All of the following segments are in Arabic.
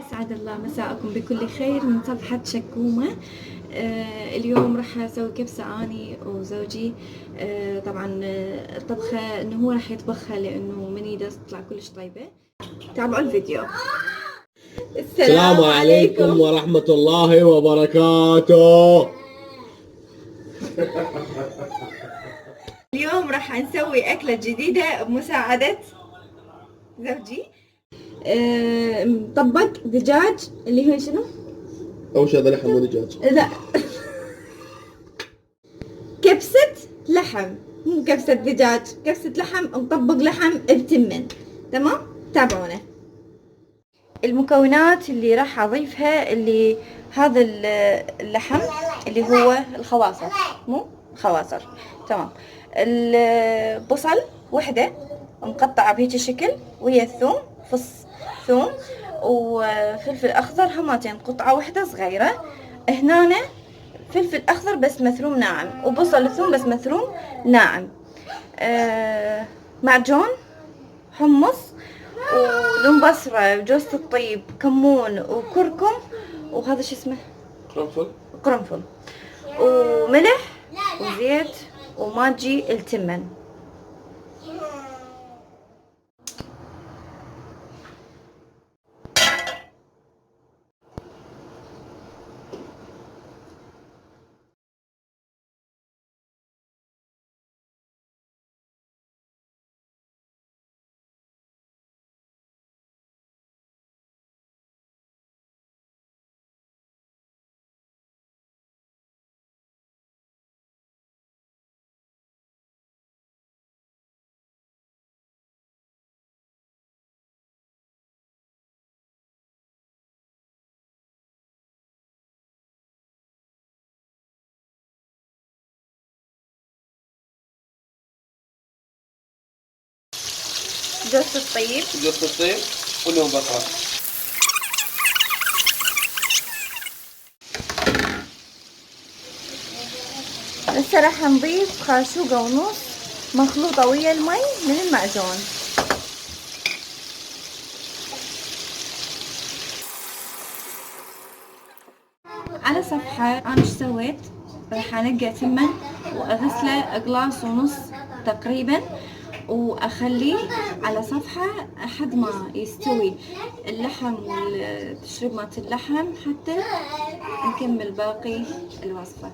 أسعد الله مساءكم بكل خير من صفحة شكومة. اليوم راح أسوي كبسة أني وزوجي. طبعا الطبخة إنه هو راح يطبخها لأنه من يده تطلع كلش طيبة. تابعوا الفيديو. السلام عليكم ورحمة الله وبركاته. اليوم راح نسوي أكلة جديدة بمساعدة زوجي. مطبق دجاج اللي هو شنو؟ أول شيء هذا لحم ودجاج. لا كبسة لحم، مو كبسة دجاج، كبسة لحم مطبق لحم بتمن. تمام، تابعونا. المكونات اللي راح اضيفها اللي هذا اللحم اللي هو الخواصر، مو خواصر. تمام. البصل وحده مقطعه بهيك الشكل، ويا الثوم فص ثوم، وفلفل اخضر همتين قطعه واحده صغيره. هنا فلفل اخضر بس مثروم ناعم، وبصل ثوم بس مثروم ناعم. معجون حمص ولون بصرة وجوز الطيب كمون وكركم، وهذا شو اسمه؟ قرنفل وملح وزيت وماجي التمن. جوز الطيب ولون بصل. هسه راح نضيف خاشوقة ونص مخلوطة ويا المي من المعجون. على صفحة انا ايش سويت؟ راح انقع تمن واغسله اقلاص ونص تقريبا، واخليه على صفحة لحد ما يستوي اللحم والتشريب مالت اللحم حتى نكمل باقي الوصفة.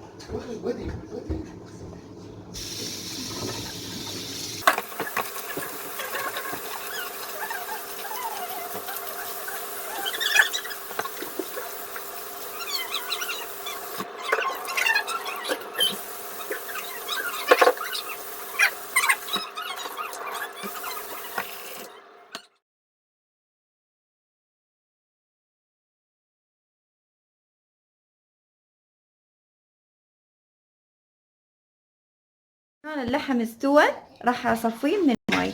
هذا اللحم استوى، راح اصفيه من الماء.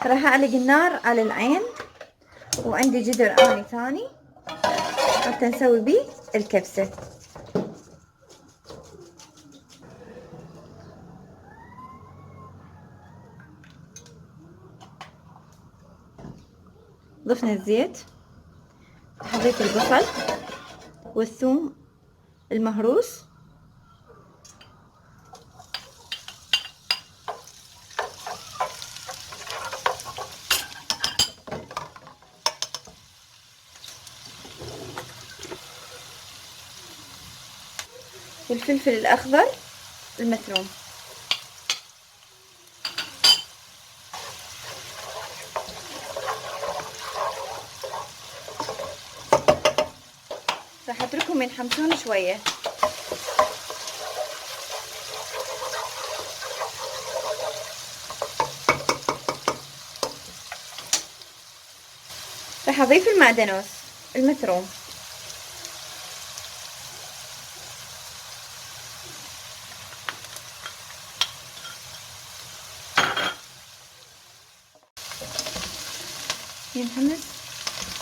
راح اعلق النار على العين، وعندي جدر اني ثاني حتى نسوي بيه الكبسة. ضفنا الزيت، حطيت البصل والثوم المهروس، والفلفل الأخضر المثروم. راح اتركهم ينحمسون شوية. راح اضيف المعدنوس المثروم، ينحمس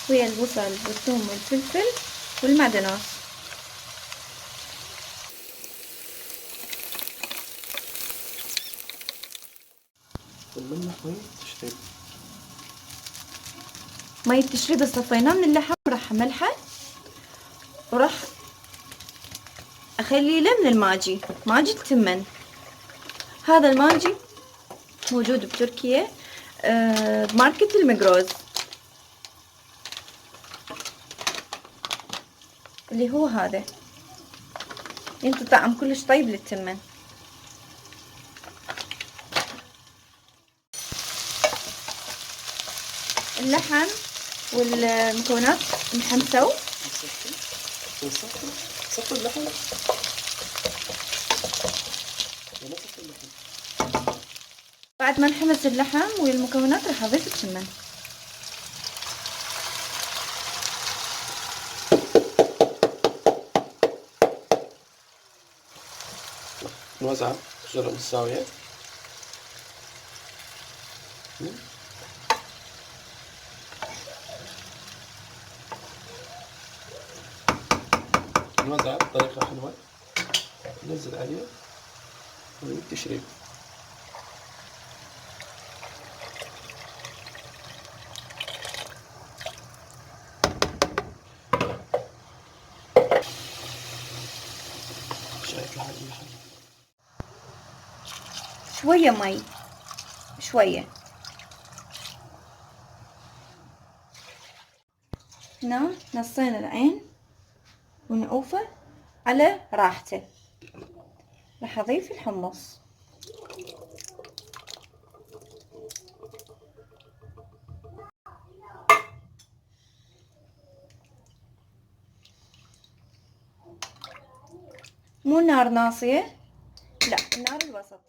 ويا البصل والثوم والفلفل والمعدنوس. منه مي تشرب. مية تشرب صفيناه من اللحم، راح املحه وراح اخلي له من الماجي، ماجي التمن. هذا الماجي موجود بتركيا بماركة المقروز، اللي هو هذا، ينطي طعم كلش طيب للتمن. اللحم والمكونات انحمسوا. صف اللحم. بعد ما انحمس اللحم والمكونات راح اضيف التمن. نوزعه بصورة متساوية. نوزعه بطريقة حلوة. ننزل عليه والتشريب. شايف اللحم. شوية مي، شوية. هنا نصين العين ونعوفه على راحته. راح اضيف الحمص. مو نار ناصية، لا، النار الوسط.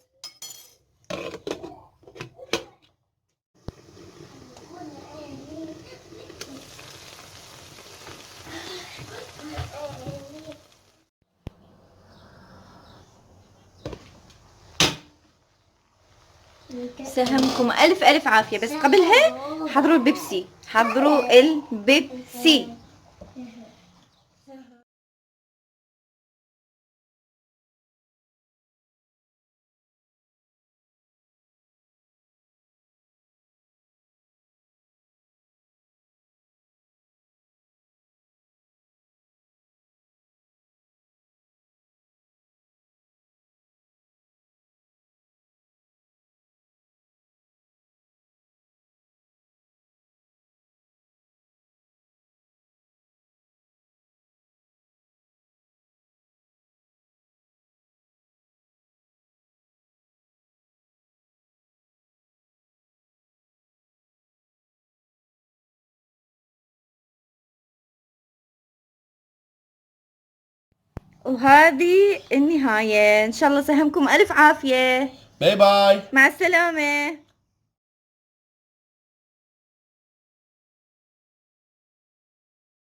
سهمكم ألف ألف عافية. بس قبلها حضروا البيبسي، حضروا البيبسي. وهذه النهاية. إن شاء الله سهمكم ألف عافية. باي باي. مع السلامة.